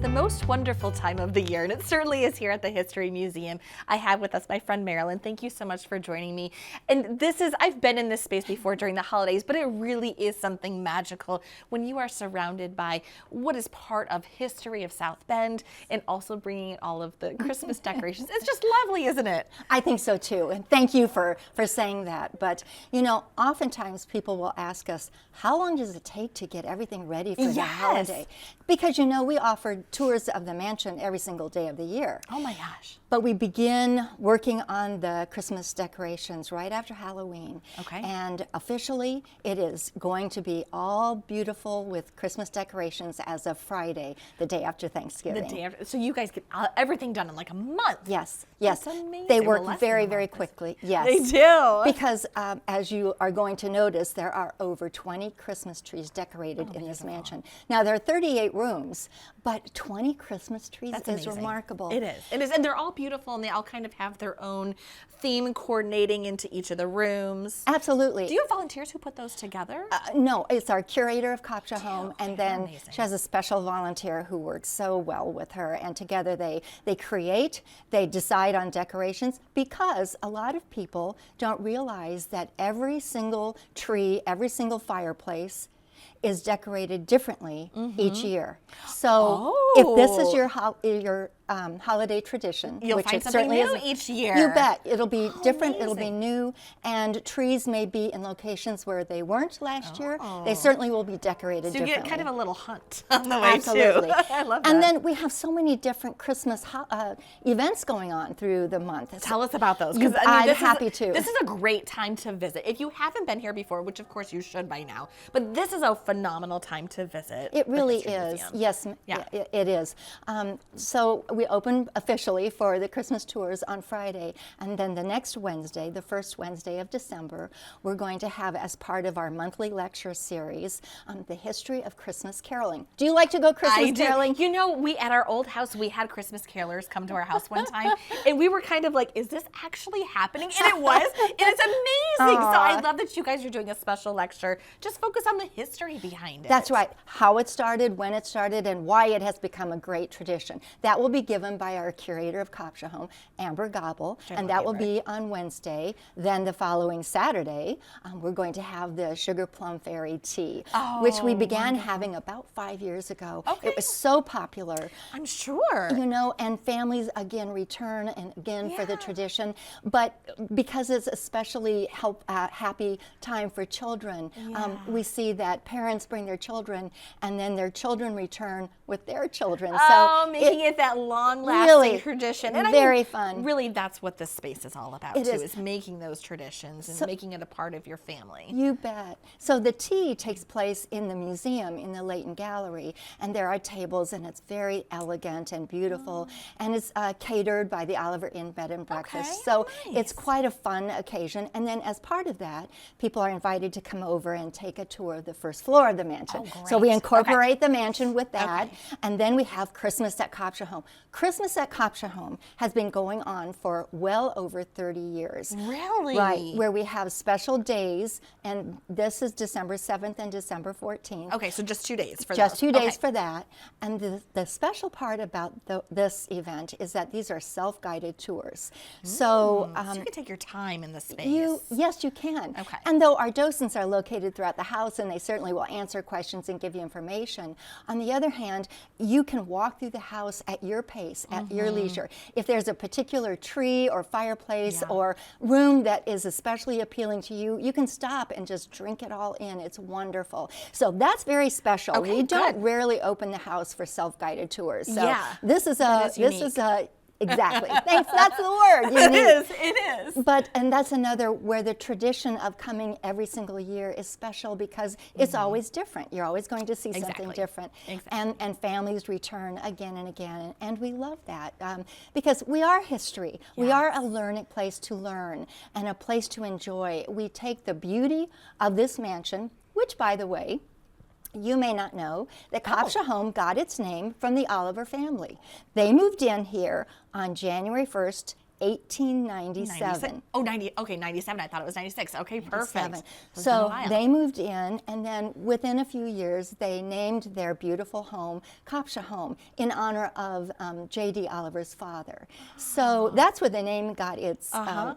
the most wonderful time of the year, and it certainly is here at the History Museum. I have with us my friend Marilyn. Thank you so much for joining me. And I've been in this space before during the holidays, but it really is something magical when you are surrounded by what is part of history of South Bend and also bringing in all of the Christmas decorations. It's just lovely, isn't it? I think so too, and thank you for saying that. But you know, oftentimes people will ask us, how long does it take to get everything ready for the holiday? Because you know, we offer tours of the mansion every single day of the year. Oh my gosh. But we begin working on the Christmas decorations right after Halloween. Okay. And officially, it is going to be all beautiful with Christmas decorations as of Friday, the day after Thanksgiving. The day after, so you guys get everything done in like a month. Yes, yes. That's amazing. They Well, work less very, than a very month. quickly. Yes. They do. Because as you are going to notice, there are over 20 Christmas trees decorated in this mansion. Now, there are 38 rooms, but 20 Christmas trees That's is amazing. remarkable. It is. It is. And they're all beautiful, and they all kind of have their own theme coordinating into each of the rooms. Absolutely. Do you have volunteers who put those together? No, it's our curator of Copshaholm, and then amazing. she has a special volunteer who works so well with her, and together they create, they decide on decorations, because a lot of people don't realize that every single tree, every single fireplace is decorated differently each year. So if this is your holiday tradition, You'll which find it something certainly new is, each year. You bet. It'll be different, it'll be amazing. new, and trees may be in locations where they weren't last year. They certainly will be decorated So you differently. get kind of a little hunt on the way Absolutely. too. I love that. And then we have so many different Christmas events going on through the month. Tell us about those. I'm happy to. This is a great time to visit. If you haven't been here before, which of course you should by now, but this is a phenomenal time to visit. It the really History is. Museum. Yes, Yeah. it is. So we open officially for the Christmas tours on Friday, and then the next Wednesday, the first Wednesday of December, we're going to have, as part of our monthly lecture series, the history of Christmas caroling. Do you like to go Christmas I do. caroling? You know, we at our old house, we had Christmas carolers come to our house one time, and we were kind of like, is this actually happening? And it was, and it's amazing. So I love that you guys are doing a special lecture. Just focus on the history behind it. That's right. How it started, when it started, and why it has become a great tradition. That will be given by our curator of Copshaholm, Amber Gobble, and that will be on Wednesday. Then the following Saturday, we're going to have the Sugar Plum Fairy Tea, which we began having about 5 years ago. Okay. It was so popular. I'm sure. You know, and families again return and again for the tradition, but because it's especially happy time for children, we see that parents bring their children, and then their children return with their children. Oh, so making it that long-lasting really tradition. And very fun. Really, that's what this space is all about, It too, is. making those traditions and making it a part of your family. You bet. So the tea takes place in the museum, in the Leighton Gallery, and there are tables, and it's very elegant and beautiful, and it's catered by the Oliver Inn Bed and Breakfast. Okay, So nice. it's quite a fun occasion. And then as part of that, people are invited to come over and take a tour of the first floor of the mansion. Oh, So we great. incorporate the mansion with that, Okay. and then we have Christmas at Copshaholm. Christmas at Copshaholm has been going on for well over 30 years. Really? Right, where we have special days, and this is December 7th and December 14th. Okay, so just 2 days for Just those. 2 days Okay. for that. And the special part about this event is that these are self-guided tours. So So you can take your time in the space. yes, you can. Okay. And though our docents are located throughout the house, and they certainly will answer questions and give you information, on the other hand, you can walk through the house at your pace, at your leisure. If there's a particular tree or fireplace or room that is especially appealing to you, you can stop and just drink it all in. It's wonderful. So that's very special. Okay, We don't good. rarely open the house for self-guided tours. So Yeah, this is that is a exactly. Thanks. That's the word. It unique. is. It is. And that's another where the tradition of coming every single year is special, because it's always different. You're always going to see something Exactly. different. Exactly. And families return again and again. And we love that because we are history. We are a learning place to learn and a place to enjoy. We take the beauty of this mansion, which, by the way, you may not know that Copshaholm got its name from the Oliver family. They moved in here on January 1st, 1897. Oh, 90. Okay, 97. I thought it was 96. Okay, perfect. So It's been a while. they moved in, and then within a few years, they named their beautiful home Copshaholm in honor of J.D. Oliver's father. So that's where the name got its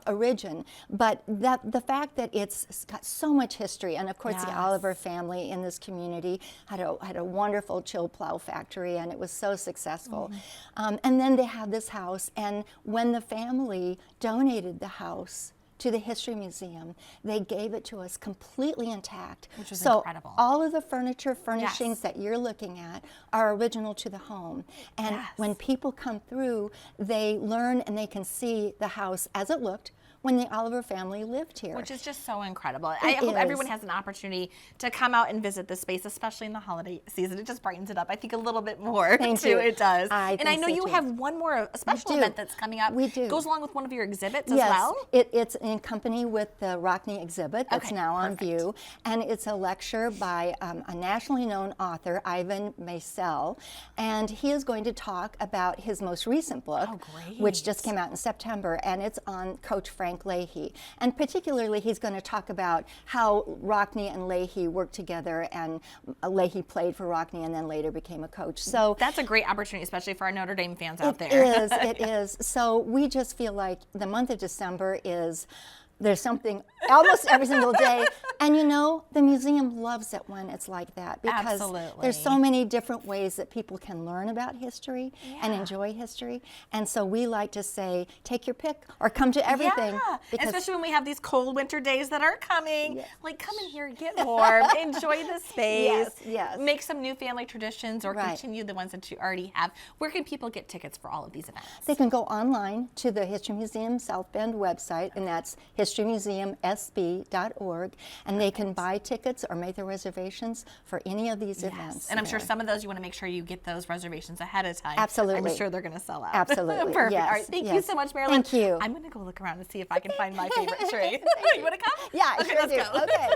origin. But the fact that it's got so much history, and of course the Oliver family in this community had a wonderful chill plow factory, and it was so successful. And then they have this house, and when the family donated the house to the History Museum, they gave it to us completely intact. Which is so incredible. all of the furnishings that you're looking at are original to the home. And when people come through, they learn and they can see the house as it looked when the Oliver family lived here. Which is just so incredible. I hope everyone has an opportunity to come out and visit this space, especially in the holiday season. It just brightens it up, I think, a little bit more. Thank you. It does. I know think so, you too. have one more special event that's coming up. We do. Goes along with one of your exhibits as Yes, well. it's in company with the Rockney exhibit that's Okay, now on perfect. view, and it's a lecture by a nationally known author, Ivan Maisel, and he is going to talk about his most recent book, which just came out in September, and it's on Coach Frank Leahy. And particularly, he's going to talk about how Rockney and Leahy worked together, and Leahy played for Rockney and then later became a coach. So That's a great opportunity, especially for our Notre Dame fans out there. it is. So we just feel like the month of December there's something almost every single day. And you know, the museum loves it when it's like that, because there's so many different ways that people can learn about history and enjoy history. And so we like to say, take your pick or come to everything. Yeah, especially when we have these cold winter days that are coming. Like, come in here, get warm, enjoy the space, yes. make some new family traditions or continue the ones that you already have. Where can people get tickets for all of these events? They can go online to the History Museum South Bend website, and that's historymuseumsb.org, and they can buy tickets or make their reservations for any of these events. And I'm sure some of those you want to make sure you get those reservations ahead of time. Absolutely. I'm sure they're going to sell out. Absolutely. Perfect. Yes, All right. Thank you so much, Marilyn. Thank you. I'm going to go look around and see if I can find my favorite tree. You want to come? Yeah, I Okay, sure let's do. go. Okay.